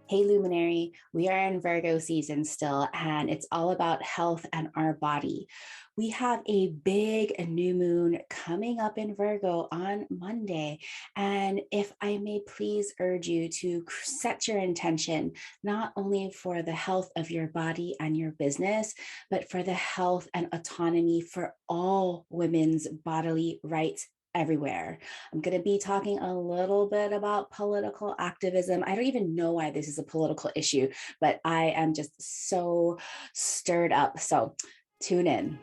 Hey, Luminary, we are in Virgo season still, and it's all about health and our body. We have a big new moon coming up in Virgo on Monday. And if I may please urge you to set your intention, not only for the health of your body and your business, but for the health and autonomy for all women's bodily rights everywhere. I'm going to be talking a little bit about political activism. I don't even know why this is a political issue, but I am just so stirred up. So tune in.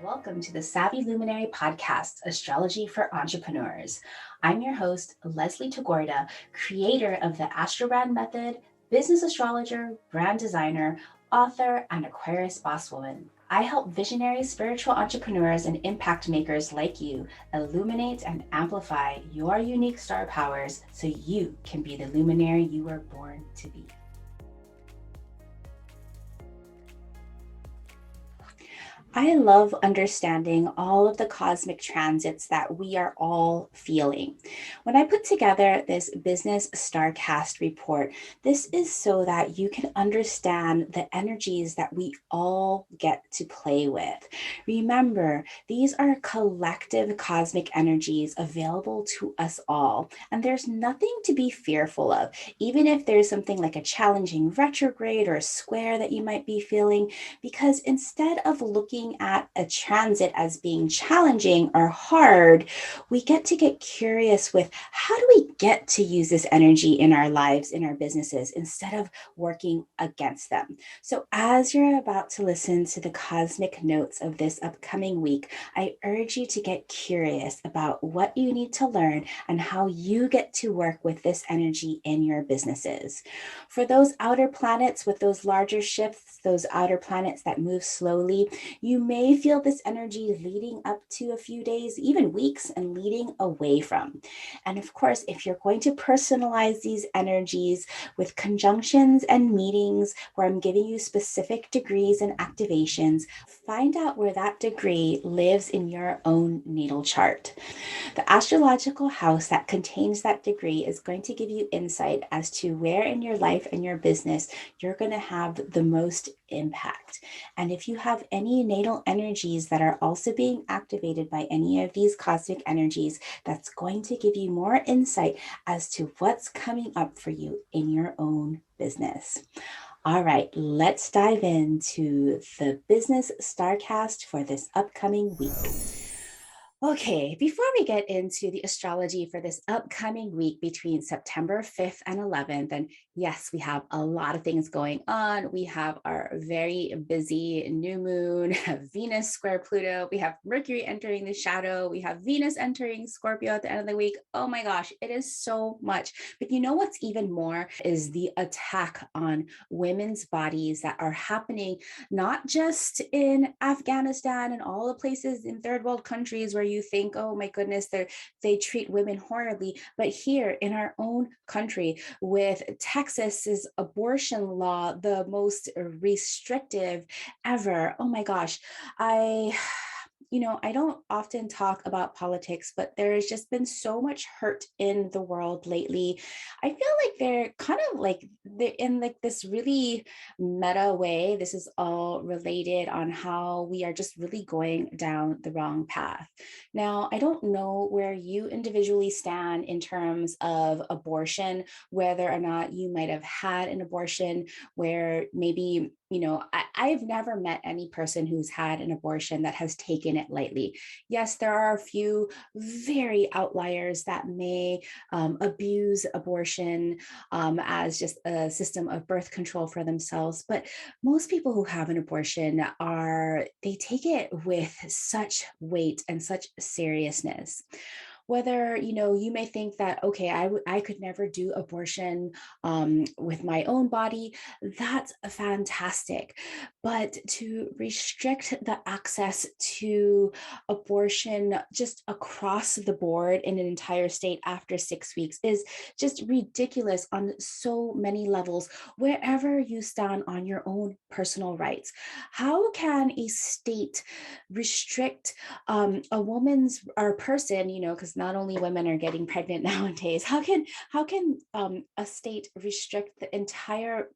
Welcome to the Savvy Luminary podcast, Astrology for Entrepreneurs. I'm your host, Leslie Tagorda, creator of the Astrobrand Method, business astrologer, brand designer, author, and Aquarius boss woman. I help visionary spiritual entrepreneurs and impact makers like you illuminate and amplify your unique star powers so you can be the luminary you were born to be. I love understanding all of the cosmic transits that we are all feeling. When I put together this business StarCast report, this is so that you can understand the energies that we all get to play with. Remember, these are collective cosmic energies available to us all, and there's nothing to be fearful of. Even if there's something like a challenging retrograde or a square that you might be feeling, because instead of looking at a transit as being challenging or hard, we get curious with how do we get to use this energy in our lives, in our businesses, instead of working against them. So as you're about to listen to the cosmic notes of this upcoming week, I urge you to get curious about what you need to learn and how you get to work with this energy in your businesses. For those outer planets with those larger shifts, those outer planets that move slowly, you may feel this energy leading up to a few days, even weeks, and leading away from. And of course, if you're going to personalize these energies with conjunctions and meetings where I'm giving you specific degrees and activations, find out where that degree lives in your own natal chart. The astrological house that contains that degree is going to give you insight as to where in your life and your business you're going to have the most impact. And if you have any natal energies that are also being activated by any of these cosmic energies, that's going to give you more insight as to what's coming up for you in your own business. All right, let's dive into the business StarCast for this upcoming week. Okay, before we get into the astrology for this upcoming week between September 5th and 11th, and yes, we have a lot of things going on. We have our very busy new moon, Venus square Pluto. We have Mercury entering the shadow. We have Venus entering Scorpio at the end of the week. Oh my gosh, it is so much. But you know what's even more is the attack on women's bodies that are happening, not just in Afghanistan and all the places in third world countries where you think, oh my goodness, they treat women horribly, but here in our own country with Texas's abortion law, the most restrictive ever. Oh my gosh, I don't often talk about politics, but there has just been so much hurt in the world lately. I feel like they're in like this really meta way. This is all related on how we are just really going down the wrong path. Now, I don't know where you individually stand in terms of abortion, whether or not you might have had an abortion where maybe I've never met any person who's had an abortion that has taken it lightly. Yes, there are a few very outliers that may abuse abortion as just a system of birth control for themselves. But most people who have an abortion they take it with such weight and such seriousness. Whether you may think that, okay, I could never do abortion with my own body, that's fantastic. but to restrict the access to abortion just across the board in an entire state after 6 weeks is just ridiculous on so many levels, wherever you stand on your own personal rights. How can a state restrict a woman's or a person, because not only women are getting pregnant nowadays, how can a state restrict the entire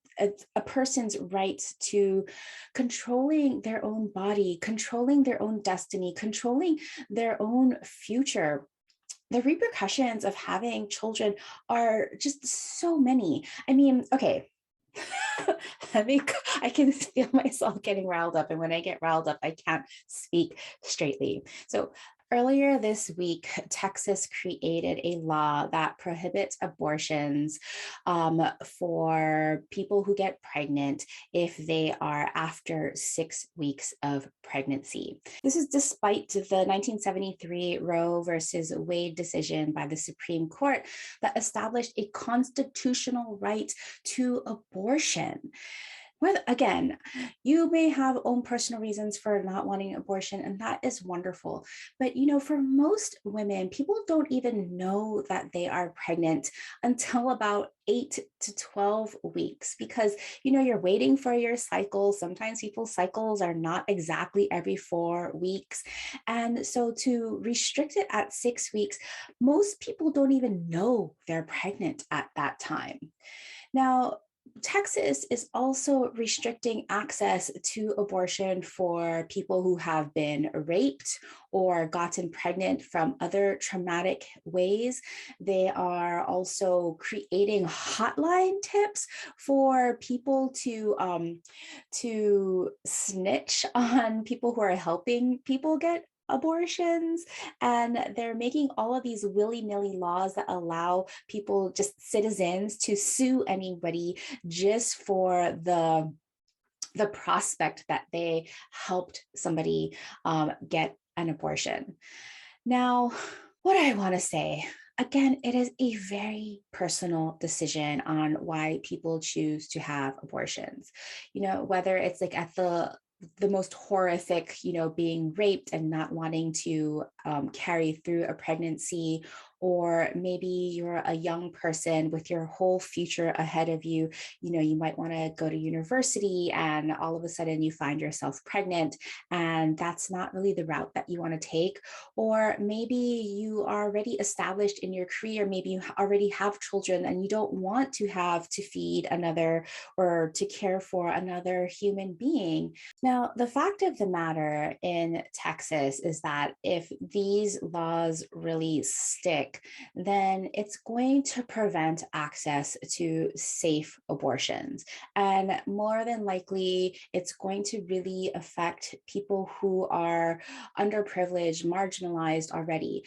a person's rights to controlling their own body, controlling their own destiny, controlling their own future? The repercussions of having children are just so many. I mean, okay. I can feel myself getting riled up. And when I get riled up, I can't speak straightly. So earlier this week, Texas created a law that prohibits abortions for people who get pregnant if they are after 6 weeks of pregnancy. This is despite the 1973 Roe versus Wade decision by the Supreme Court that established a constitutional right to abortion. Well, again, you may have own personal reasons for not wanting abortion, and that is wonderful. But, for most women, people don't even know that they are pregnant until about 8 to 12 weeks because, you're waiting for your cycle. Sometimes people's cycles are not exactly every 4 weeks. And so to restrict it at 6 weeks, most people don't even know they're pregnant at that time. Now, Texas is also restricting access to abortion for people who have been raped or gotten pregnant from other traumatic ways. They are also creating hotline tips for people to snitch on people who are helping people get abortions, and they're making all of these willy-nilly laws that allow people, just citizens, to sue anybody just for the prospect that they helped somebody get an abortion. Now, what I want to say, again, it is a very personal decision on why people choose to have abortions. Whether it's like at the most horrific, being raped and not wanting to carry through a pregnancy, or maybe you're a young person with your whole future ahead of you. You might want to go to university and all of a sudden you find yourself pregnant, and that's not really the route that you want to take. Or maybe you are already established in your career. Maybe you already have children and you don't want to have to feed another or to care for another human being. Now, the fact of the matter in Texas is that if these laws really stick, then it's going to prevent access to safe abortions. And more than likely, it's going to really affect people who are underprivileged, marginalized already.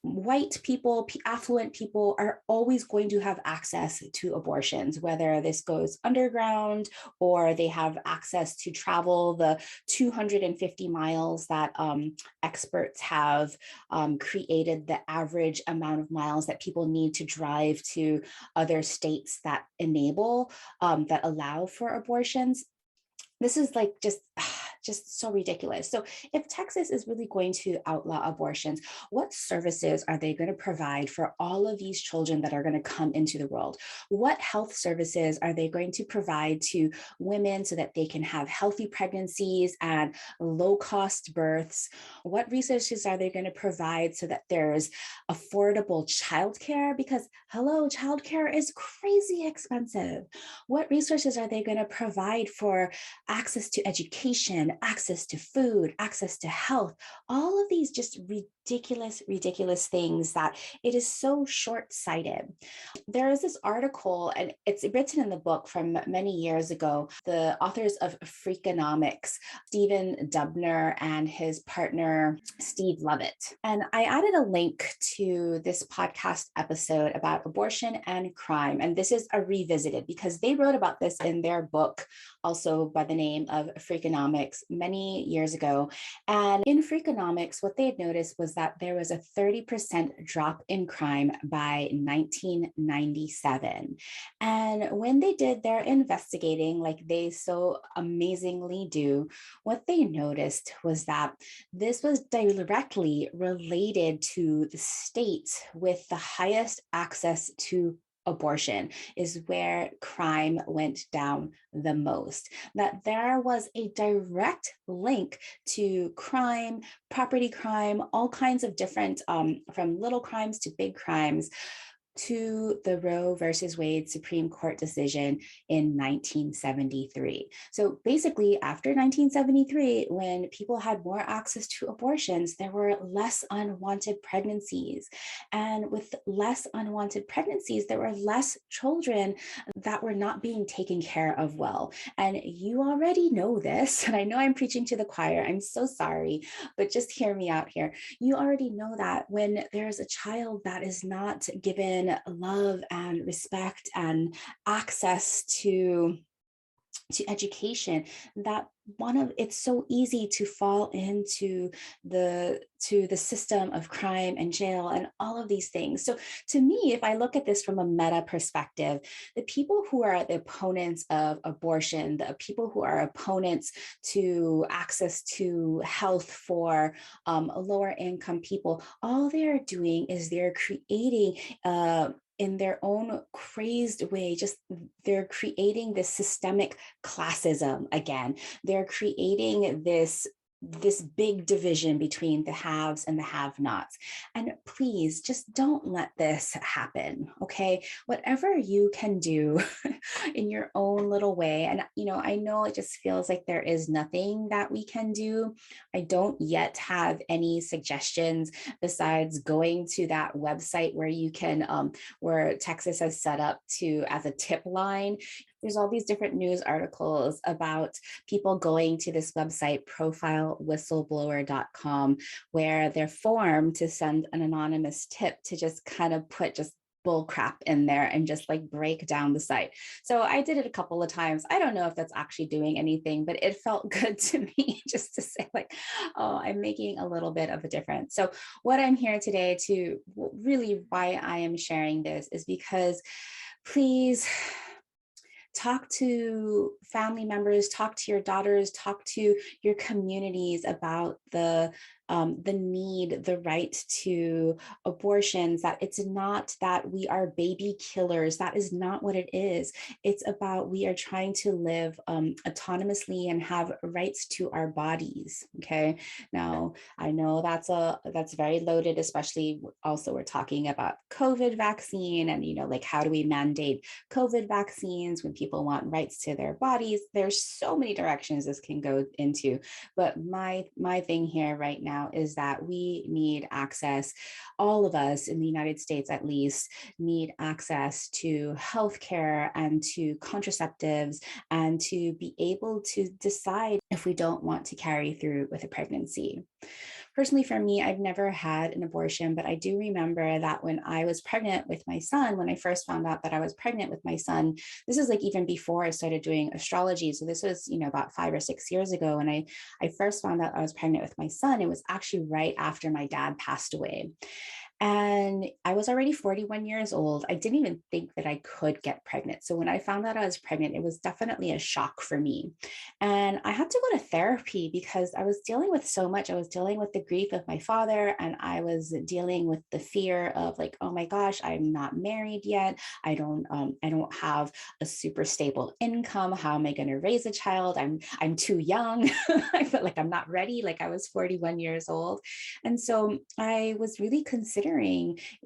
White people, affluent people are always going to have access to abortions, whether this goes underground or they have access to travel the 250 miles that experts have created the average amount of miles that people need to drive to other states that that allow for abortions. This is like just so ridiculous. So if Texas is really going to outlaw abortions, what services are they going to provide for all of these children that are going to come into the world? What health services are they going to provide to women so that they can have healthy pregnancies and low-cost births? What resources are they going to provide so that there's affordable childcare? Because, hello, childcare is crazy expensive. What resources are they going to provide for access to education, access to food, access to health? All of these just ridiculous things that it is so short-sighted. There is this article, and it's written in the book from many years ago. The authors of Freakonomics, Stephen Dubner and his partner, Steve Lovett. And I added a link to this podcast episode about abortion and crime. And this is a revisited because they wrote about this in their book, also by the name of Freakonomics. Freakonomics many years ago. And in Freakonomics, what they had noticed was that there was a 30% drop in crime by 1997. And when they did their investigating, like they so amazingly do, what they noticed was that this was directly related to the states with the highest access to abortion is where crime went down the most. That there was a direct link to crime, property crime, all kinds of different, from little crimes to big crimes, to the Roe versus Wade Supreme Court decision in 1973. So basically, after 1973, when people had more access to abortions, there were less unwanted pregnancies. And with less unwanted pregnancies, there were less children that were not being taken care of well. And you already know this, and I know I'm preaching to the choir. I'm so sorry, but just hear me out here. You already know that when there's a child that is not given love and respect and access to education, that it's so easy to fall into the system of crime and jail and all of these things. So to me, if I look at this from a meta perspective, the people who are the opponents of abortion, the people who are opponents to access to health for lower income people, all they're doing is they're creating in their own crazed way, just they're creating this systemic classism again. They're creating this big division between the haves and the have-nots. And please just don't let this happen, okay? Whatever you can do in your own little way. And, I know it just feels like there is nothing that we can do. I don't yet have any suggestions besides going to that website where you can, where Texas has set up to as a tip line. There's all these different news articles about people going to this website, profilewhistleblower.com, where they're formed to send an anonymous tip to just kind of put just bull crap in there and just like break down the site. So I did it a couple of times. I don't know if that's actually doing anything, but it felt good to me just to say like, oh, I'm making a little bit of a difference. So what I'm here today to really why I am sharing this is because please talk to family members, talk to your daughters, talk to your communities about the need, the right to abortions, that it's not that we are baby killers. That is not what it is. It's about we are trying to live autonomously and have rights to our bodies. Okay. Now, I know that's very loaded, especially also we're talking about COVID vaccine and, like how do we mandate COVID vaccines when people want rights to their bodies? There's so many directions this can go into. But my thing here right now is that we need access, all of us in the United States at least, need access to healthcare and to contraceptives and to be able to decide if we don't want to carry through with a pregnancy. Personally, for me, I've never had an abortion, but I do remember that when I was pregnant with my son, when I first found out that I was pregnant with my son, this is like even before I started doing astrology. So this was, about 5 or 6 years ago. And I first found out I was pregnant with my son. It was actually right after my dad passed away. And I was already 41 years old. I didn't even think that I could get pregnant. So when I found out I was pregnant, it was definitely a shock for me. And I had to go to therapy because I was dealing with so much. I was dealing with the grief of my father, and I was dealing with the fear of like, oh my gosh, I'm not married yet. I don't have a super stable income. How am I going to raise a child? I'm too young. I felt like I'm not ready. Like I was 41 years old. And so I was really considering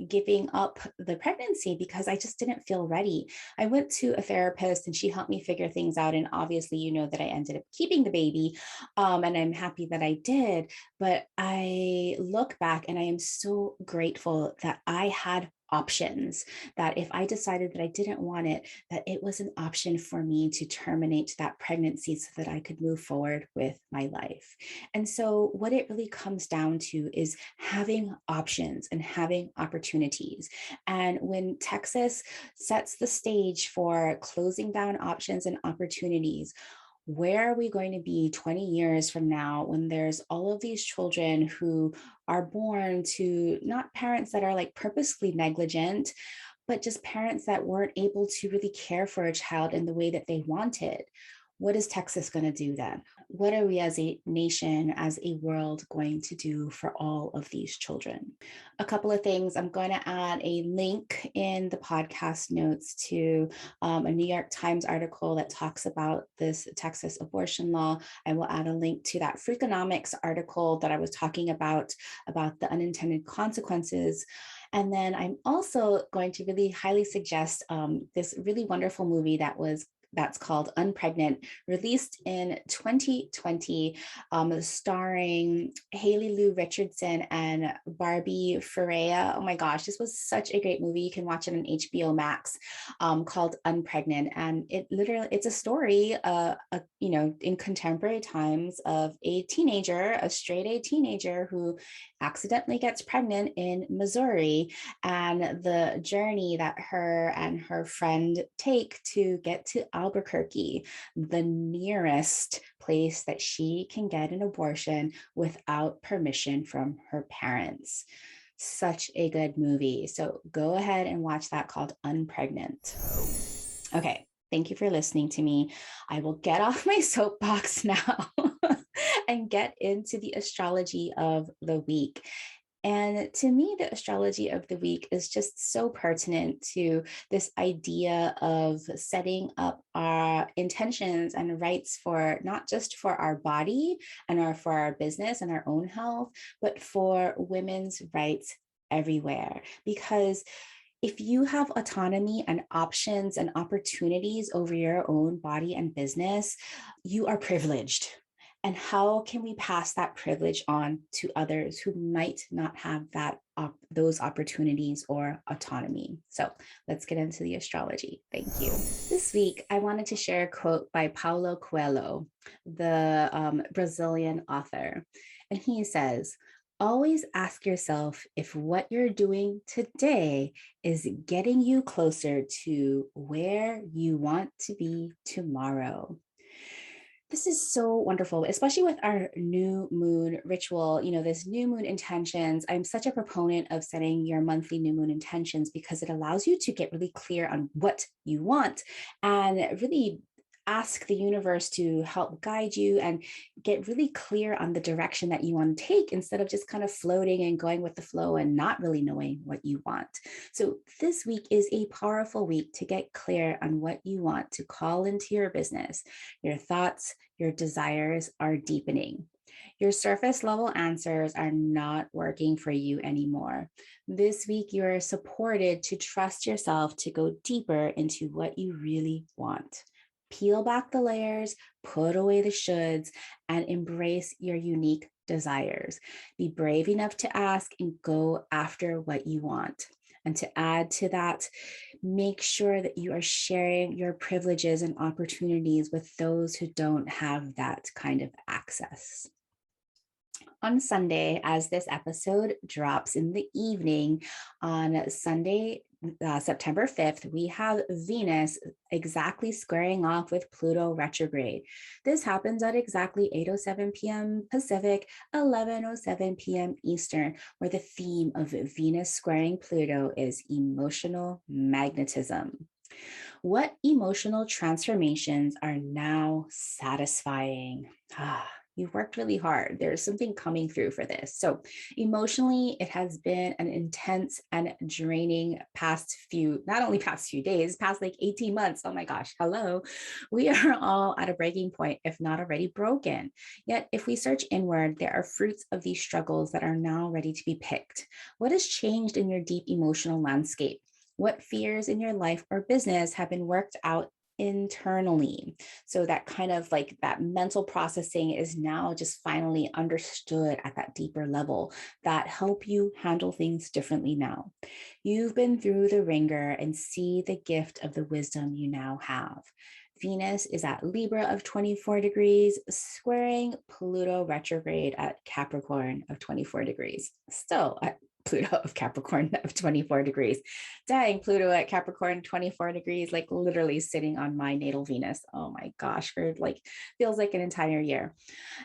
giving up the pregnancy because I just didn't feel ready. I went to a therapist and she helped me figure things out. And obviously, that I ended up keeping the baby. And I'm happy that I did. But I look back and I am so grateful that I had options, that if I decided that I didn't want it, that it was an option for me to terminate that pregnancy so that I could move forward with my life. And so what it really comes down to is having options and having opportunities. And when Texas sets the stage for closing down options and opportunities, Where are we going to be 20 years from now when there's all of these children who are born to not parents that are like purposely negligent, but just parents that weren't able to really care for a child in the way that they wanted? What is Texas going to do then? What are we as a nation, as a world, going to do for all of these children? A couple of things. I'm going to add a link in the podcast notes to a New York Times article that talks about this Texas abortion law. I will add a link to that Freakonomics article that I was talking about the unintended consequences. And then I'm also going to really highly suggest this really wonderful movie that's called Unpregnant, released in 2020, starring Haley Lou Richardson and Barbie Ferreira. Oh my gosh, this was such a great movie. You can watch it on HBO Max, called Unpregnant. And it's a story, in contemporary times of a straight A teenager who accidentally gets pregnant in Missouri, and the journey that her and her friend take to get to Albuquerque, the nearest place that she can get an abortion without permission from her parents. Such a good movie. So go ahead and watch that, called Unpregnant. Okay. Thank you for listening to me. I will get off my soapbox now and get into the astrology of the week. And to me, the astrology of the week is just so pertinent to this idea of setting up our intentions and rights for not just for our body and for our business and our own health, but for women's rights everywhere. Because if you have autonomy and options and opportunities over your own body and business, you are privileged. And how can we pass that privilege on to others who might not have those opportunities or autonomy? So let's get into the astrology. Thank you. This week, I wanted to share a quote by Paulo Coelho, the Brazilian author. And he says, "Always ask yourself if what you're doing today is getting you closer to where you want to be tomorrow." This is so wonderful, especially with our new moon ritual, this new moon intentions. I'm such a proponent of setting your monthly new moon intentions because it allows you to get really clear on what you want and really ask the universe to help guide you and get really clear on the direction that you want to take instead of just kind of floating and going with the flow and not really knowing what you want. So this week is a powerful week to get clear on what you want to call into your business. Your thoughts, your desires are deepening. Your surface level answers are not working for you anymore. This week, you are supported to trust yourself to go deeper into what you really want. Peel back the layers, put away the shoulds, and embrace your unique desires. Be brave enough to ask and go after what you want. And to add to that, make sure that you are sharing your privileges and opportunities with those who don't have that kind of access. On Sunday, as this episode drops in the evening, on Sunday, September 5th, we have Venus exactly squaring off with Pluto retrograde. This happens at exactly 8:07 p.m. Pacific, 11:07 p.m. Eastern, where the theme of Venus squaring Pluto is emotional magnetism. What emotional transformations are now satisfying? You worked really hard. There's something coming through for this. So emotionally, it has been an intense and draining past few days, past like 18 months. Oh my gosh, hello. We are all at a breaking point, if not already broken. Yet if we search inward, there are fruits of these struggles that are now ready to be picked. What has changed in your deep emotional landscape? What fears in your life or business have been worked out internally? So that kind of like that mental processing is now just finally understood at that deeper level that help you handle things differently now. You've been through the ringer and see the gift of the wisdom you now have. Venus is at Libra of 24 degrees, squaring Pluto retrograde at Capricorn of 24 degrees. Still, Pluto of Capricorn of 24 degrees. Dang, Pluto at Capricorn 24 degrees, like literally sitting on my natal Venus. Oh my gosh, for like feels like an entire year.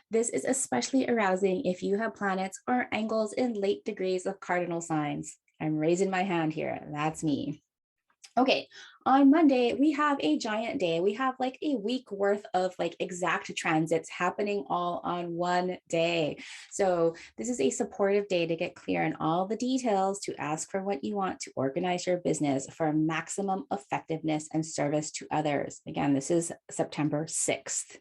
This is especially arousing if you have planets or angles in late degrees of cardinal signs. I'm raising my hand here. That's me. Okay, on Monday, we have a giant day. We have like a week worth of like exact transits happening all on one day. So this is a supportive day to get clear on all the details, to ask for what you want, to organize your business for maximum effectiveness and service to others. Again, this is September 6th.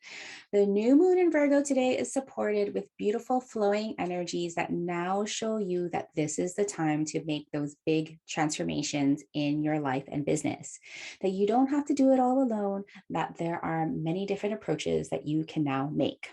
The new moon in Virgo today is supported with beautiful flowing energies that now show you that this is the time to make those big transformations in your life and business, that you don't have to do it all alone, that there are many different approaches that you can now make.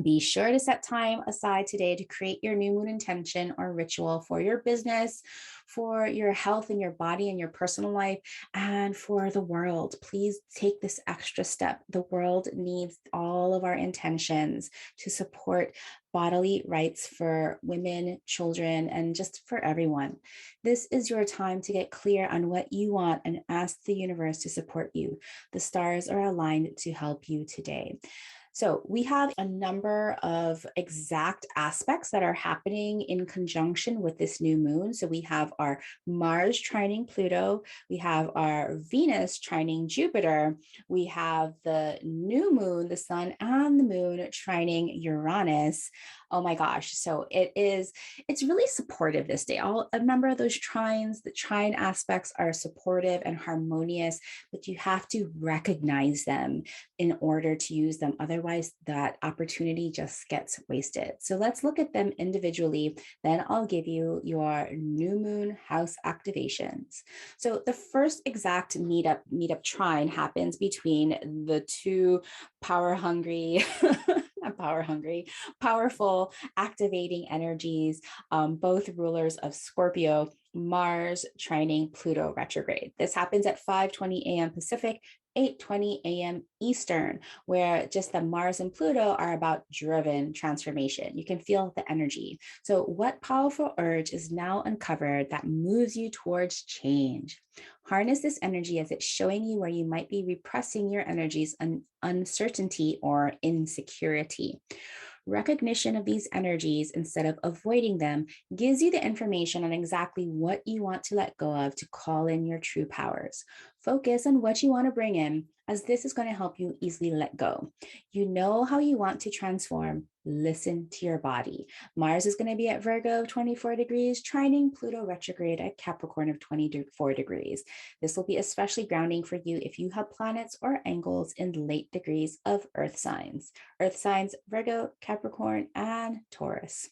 Be sure to set time aside today to create your new moon intention or ritual for your business, for your health and your body and your personal life, and for the world. Please take this extra step. The world needs all of our intentions to support bodily rights for women, children, and just for everyone. This is your time to get clear on what you want and ask the universe to support you. The stars are aligned to help you today. So we have a number of exact aspects that are happening in conjunction with this new moon. So we have our Mars trining Pluto, we have our Venus trining Jupiter, we have the new moon, the sun and the moon trining Uranus. Oh my gosh. So it's really supportive this day. A number of those trines, the trine aspects are supportive and harmonious, but you have to recognize them in order to use them. Otherwise, that opportunity just gets wasted. So let's look at them individually. Then I'll give you your new moon house activations. So the first exact meetup trine happens between the two powerful activating energies, both rulers of Scorpio, Mars trining Pluto retrograde. This happens at 5:20 a.m. Pacific, 8:20 a.m. Eastern, where just the Mars and Pluto are about driven transformation. You can feel the energy. So what powerful urge is now uncovered that moves you towards change? Harness this energy as it's showing you where you might be repressing your energies and uncertainty or insecurity. Recognition of these energies instead of avoiding them gives you the information on exactly what you want to let go of to call in your true powers. Focus on what you want to bring in, as this is going to help you easily let go. You know how you want to transform. Listen to your body. Mars is going to be at Virgo of 24 degrees, trining Pluto retrograde at Capricorn of 24 degrees. This will be especially grounding for you if you have planets or angles in late degrees of earth signs. Earth signs, Virgo, Capricorn, and Taurus.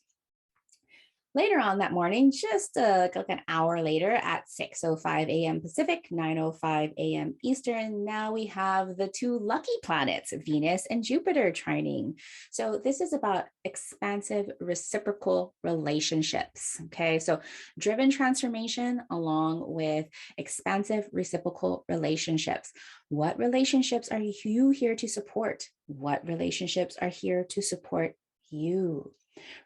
Later on that morning, just like an hour later at 6:05 a.m. Pacific, 9:05 a.m. Eastern, now we have the two lucky planets, Venus and Jupiter trining. So this is about expansive reciprocal relationships. Okay, so driven transformation along with expansive reciprocal relationships. What relationships are you here to support? What relationships are here to support you?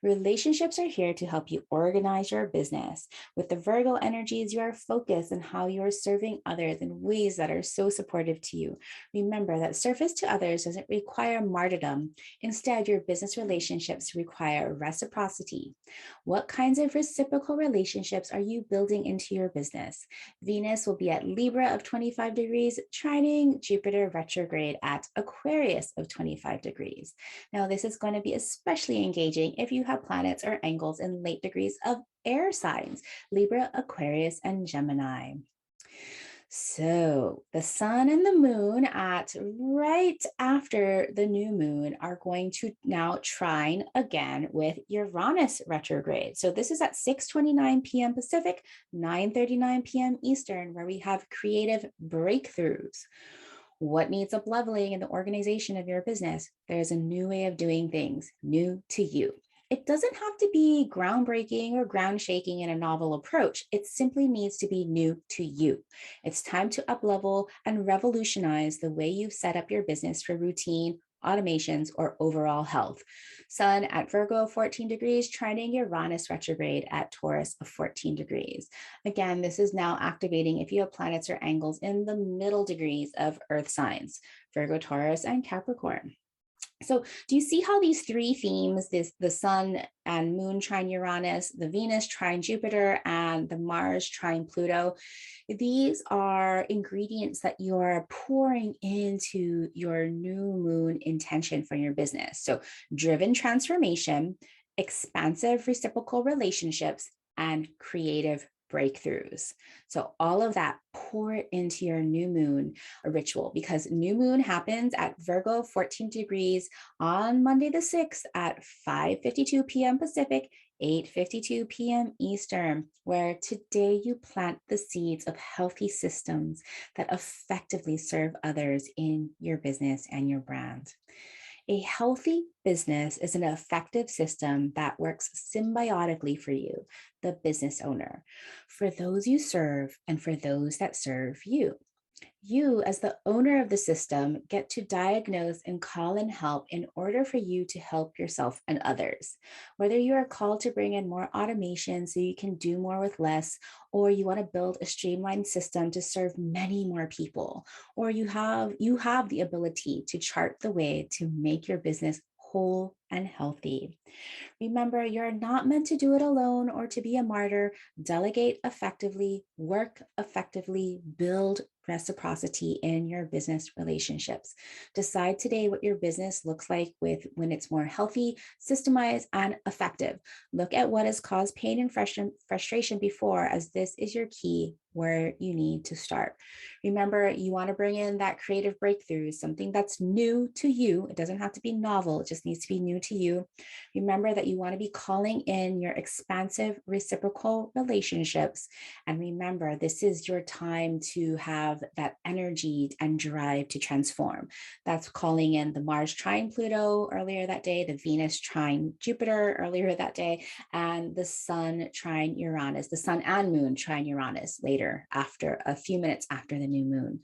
Relationships are here to help you organize your business. With the Virgo energies, you are focused on how you are serving others in ways that are so supportive to you. Remember that service to others doesn't require martyrdom. Instead, your business relationships require reciprocity. What kinds of reciprocal relationships are you building into your business? Venus will be at Libra of 25 degrees, trining Jupiter retrograde at Aquarius of 25 degrees. Now, this is going to be especially engaging if you have planets or angles in late degrees of air signs, Libra, Aquarius, and Gemini. So the sun and the moon at right after the new moon are going to now trine again with Uranus retrograde. So this is at 6:29 p.m. Pacific, 9:39 p.m. Eastern, where we have creative breakthroughs. What needs up leveling in the organization of your business? There's a new way of doing things, new to you. It doesn't have to be groundbreaking or ground shaking in a novel approach. It simply needs to be new to you. It's time to up level and revolutionize the way you've set up your business for routine, automations, or overall health. Sun at Virgo, 14 degrees, trining Uranus retrograde at Taurus of 14 degrees. Again, this is now activating if you have planets or angles in the middle degrees of Earth signs, Virgo, Taurus, and Capricorn. So do you see how these three themes, the sun and moon trine Uranus, the Venus trine Jupiter, and the Mars trine Pluto, these are ingredients that you're pouring into your new moon intention for your business. So driven transformation, expansive reciprocal relationships, and creative breakthroughs. So all of that, pour it into your new moon ritual, because new moon happens at Virgo 14 degrees on Monday the 6th at 5:52 p.m. Pacific, 8:52 p.m. Eastern, where today you plant the seeds of healthy systems that effectively serve others in your business and your brand. A healthy business is an effective system that works symbiotically for you, the business owner, for those you serve, and for those that serve you. You, as the owner of the system, get to diagnose and call in help in order for you to help yourself and others. Whether you are called to bring in more automation so you can do more with less, or you want to build a streamlined system to serve many more people, or you have the ability to chart the way to make your business whole and healthy. Remember, you're not meant to do it alone or to be a martyr. Delegate effectively, work effectively, build reciprocity in your business relationships. Decide today what your business looks like when it's more healthy, systemized, and effective. Look at what has caused pain and frustration before, as this is your key where you need to start. Remember, you want to bring in that creative breakthrough, something that's new to you. It doesn't have to be novel, it just needs to be new to you. Remember that you want to be calling in your expansive reciprocal relationships. And remember, this is your time to have that energy and drive to transform. That's calling in the Mars trine Pluto earlier that day, the Venus trine Jupiter earlier that day, and the Sun trine Uranus, the Sun and Moon trine Uranus later, after a few minutes after the new moon.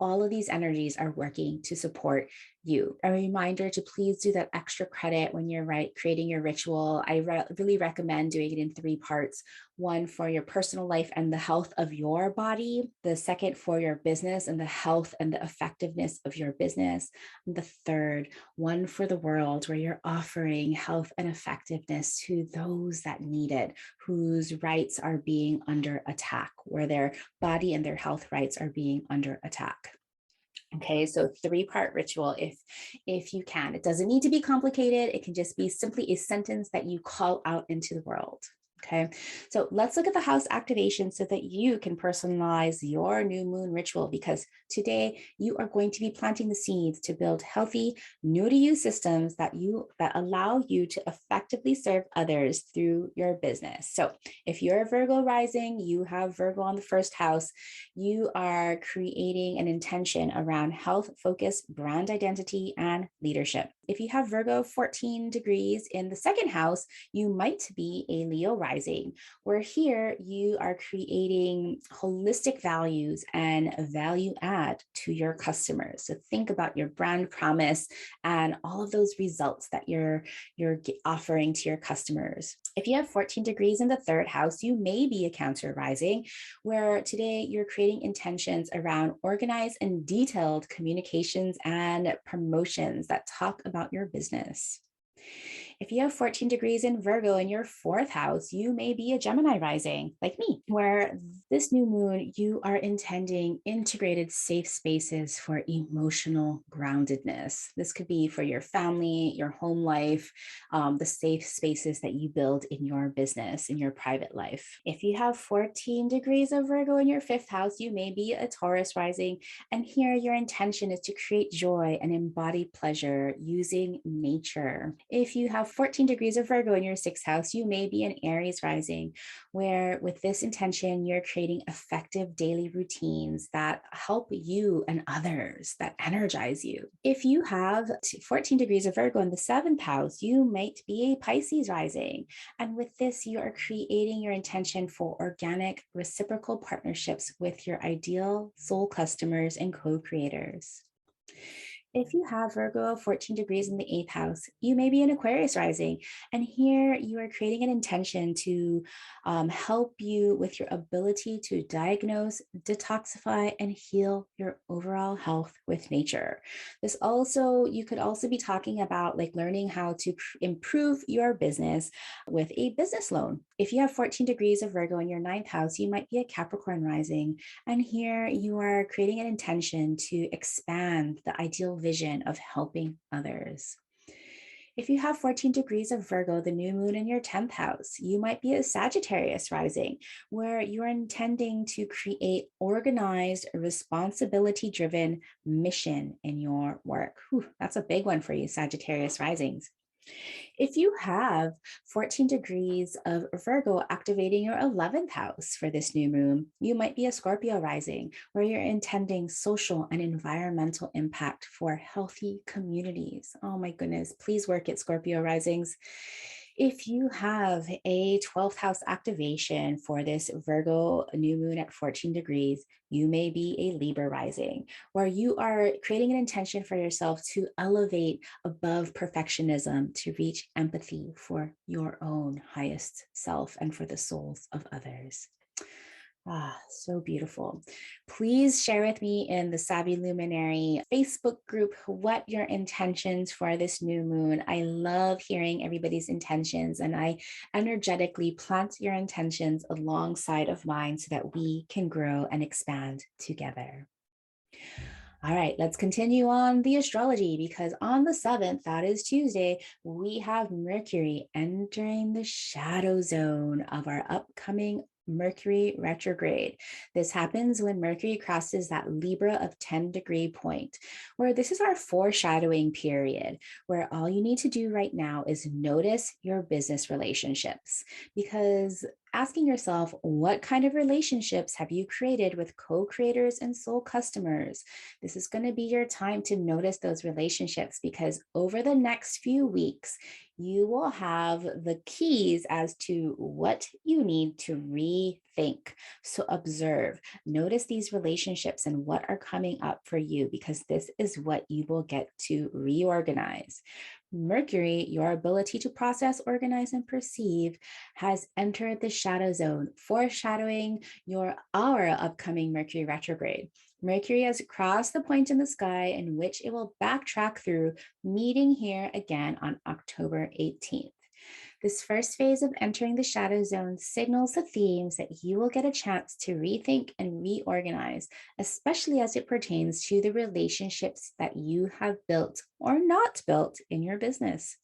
All of these energies are working to support you. A reminder to please do that extra credit when you're creating your ritual. I really recommend doing it in 3 parts. One for your personal life and the health of your body. The second for your business and the health and the effectiveness of your business. And the third, one for the world, where you're offering health and effectiveness to those that need it, whose rights are being under attack, where their body and their health rights are being under attack. Okay, so 3-part ritual if you can. It doesn't need to be complicated. It can just be simply a sentence that you call out into the world. Okay, so let's look at the house activation so that you can personalize your new moon ritual, because today you are going to be planting the seeds to build healthy, new to you systems that allow you to effectively serve others through your business. So if you're a Virgo rising, you have Virgo on the 1st house, you are creating an intention around health-focused brand identity and leadership. If you have Virgo 14 degrees in the 2nd house, you might be a Leo rising, where here you are creating holistic values and value add to your customers. So think about your brand promise and all of those results that you're offering to your customers. If you have 14 degrees in the 3rd house, you may be a Cancer rising, where today you're creating intentions around organized and detailed communications and promotions that talk about your business. If you have 14 degrees in Virgo in your 4th house, you may be a Gemini rising like me, where this new moon, you are intending integrated safe spaces for emotional groundedness. This could be for your family, your home life, the safe spaces that you build in your business, in your private life. If you have 14 degrees of Virgo in your 5th house, you may be a Taurus rising. And here your intention is to create joy and embody pleasure using nature. If you have 14 degrees of Virgo in your 6th house, you may be an Aries rising, where with this intention, you're creating effective daily routines that help you and others, that energize you. If you have 14 degrees of Virgo in the 7th house, you might be a Pisces rising. And with this, you are creating your intention for organic, reciprocal partnerships with your ideal soul customers and co-creators. If you have Virgo 14 degrees in the eighth house, you may be an Aquarius rising. And here you are creating an intention to help you with your ability to diagnose, detoxify, and heal your overall health with nature. You could also be talking about like learning how to improve your business with a business loan. If you have 14 degrees of Virgo in your ninth house, you might be a Capricorn rising. And here you are creating an intention to expand the ideal vision of helping others. If you have 14 degrees of Virgo, the new moon in your 10th house, you might be a Sagittarius rising, where you are intending to create organized, responsibility driven mission in your work. Whew, that's a big one for you, Sagittarius risings. If you have 14 degrees of Virgo activating your 11th house for this new moon, you might be a Scorpio rising, where you're intending social and environmental impact for healthy communities. Oh my goodness, please work at Scorpio risings. If you have a 12th house activation for this Virgo new moon at 14 degrees, you may be a Libra rising, where you are creating an intention for yourself to elevate above perfectionism to reach empathy for your own highest self and for the souls of others. Ah, so beautiful. Please share with me in the Savvy Luminary Facebook group what your intentions for this new moon. I love hearing everybody's intentions, and I energetically plant your intentions alongside of mine so that we can grow and expand together. All right, let's continue on the astrology, because on the 7th, that is Tuesday, we have Mercury entering the shadow zone of our upcoming Mercury retrograde. This happens when Mercury crosses that Libra of 10-degree point, where this is our foreshadowing period, where all you need to do right now is notice your business relationships, because asking yourself, what kind of relationships have you created with co-creators and soul customers? This is going to be your time to notice those relationships, because over the next few weeks, you will have the keys as to what you need to rethink. So observe, notice these relationships and what are coming up for you, because this is what you will get to reorganize. Mercury, your ability to process, organize, and perceive, has entered the shadow zone, foreshadowing our upcoming Mercury retrograde. Mercury has crossed the point in the sky in which it will backtrack through, meeting here again on October 18th. This first phase of entering the shadow zone signals the themes that you will get a chance to rethink and reorganize, especially as it pertains to the relationships that you have built or not built in your business.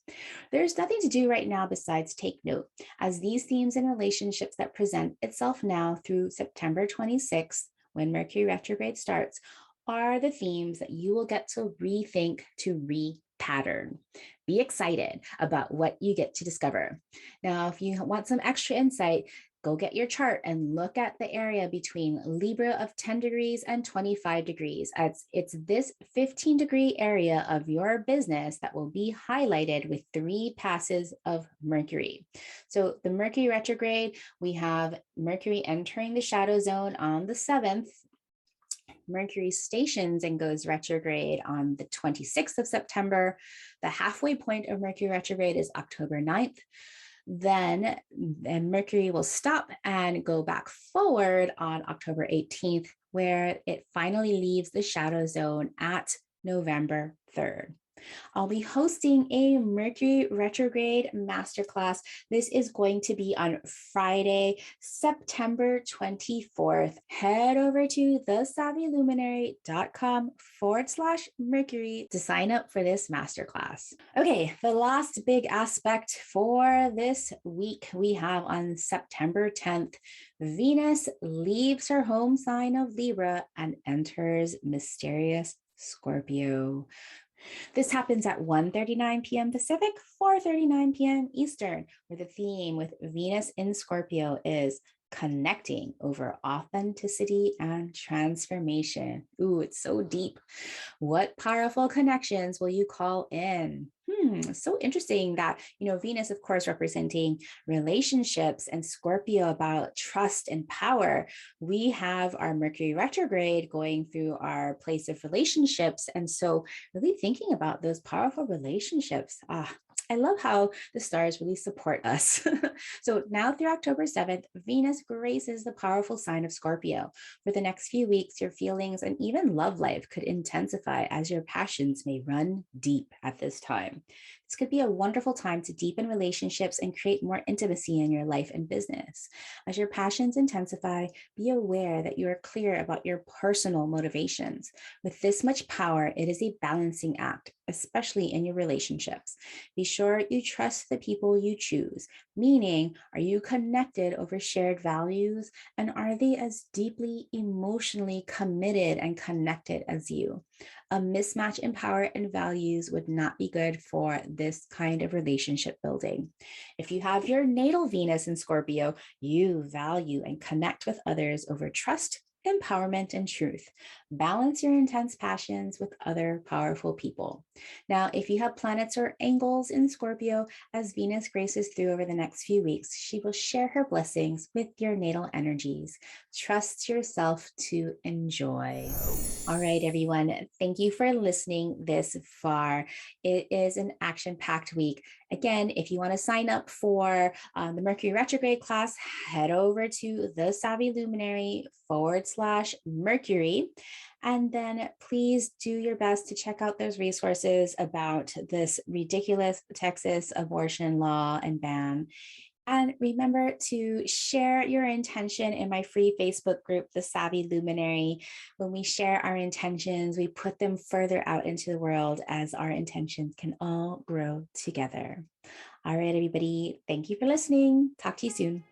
There's nothing to do right now besides take note, as these themes and relationships that present itself now through September 26th, when Mercury retrograde starts, are the themes that you will get to rethink, to repattern. Be excited about what you get to discover. Now, if you want some extra insight, go get your chart and look at the area between Libra of 10 degrees and 25 degrees. It's this 15-degree area of your business that will be highlighted with 3 passes of Mercury. So the Mercury retrograde, we have Mercury entering the shadow zone on the 7th. Mercury stations and goes retrograde on the 26th of September. The halfway point of Mercury retrograde is October 9th. Then Mercury will stop and go back forward on October 18th, where it finally leaves the shadow zone at November 3rd. I'll be hosting a Mercury retrograde masterclass. This is going to be on Friday, September 24th. Head over to thesavvyluminary.com/Mercury to sign up for this masterclass. Okay, the last big aspect for this week we have on September 10th, Venus leaves her home sign of Libra and enters mysterious Scorpio. This happens at 1:39 p.m. Pacific, 4:39 p.m. Eastern, where the theme with Venus in Scorpio is connecting over authenticity and transformation. Ooh, it's so deep. What powerful connections will you call in? So interesting that, Venus, of course, representing relationships and Scorpio about trust and power. We have our Mercury retrograde going through our place of relationships. And so, really thinking about those powerful relationships. I love how the stars really support us. So now through October 7th, Venus graces the powerful sign of Scorpio. For the next few weeks, your feelings and even love life could intensify as your passions may run deep at this time. This could be a wonderful time to deepen relationships and create more intimacy in your life and business. As your passions intensify, be aware that you are clear about your personal motivations. With this much power, it is a balancing act, especially in your relationships. Be sure you trust the people you choose, meaning, are you connected over shared values? And are they as deeply emotionally committed and connected as you? A mismatch in power and values would not be good for this kind of relationship building. If you have your natal Venus in Scorpio, you value and connect with others over trust, empowerment, and truth. Balance your intense passions with other powerful people. Now, if you have planets or angles in Scorpio, as Venus graces through over the next few weeks, she will share her blessings with your natal energies. Trust yourself to enjoy. All right, everyone. Thank you for listening this far. It is an action-packed week. Again, if you want to sign up for the Mercury retrograde class, head over to the Savvy Luminary /Mercury. And then please do your best to check out those resources about this ridiculous Texas abortion law and ban. And remember to share your intention in my free Facebook group, The Savvy Luminary. When we share our intentions, we put them further out into the world as our intentions can all grow together. All right, everybody. Thank you for listening. Talk to you soon.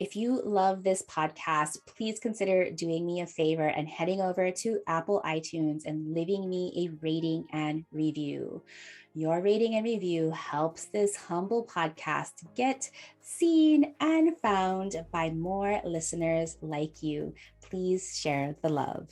If you love this podcast, please consider doing me a favor and heading over to Apple iTunes and leaving me a rating and review. Your rating and review helps this humble podcast get seen and found by more listeners like you. Please share the love.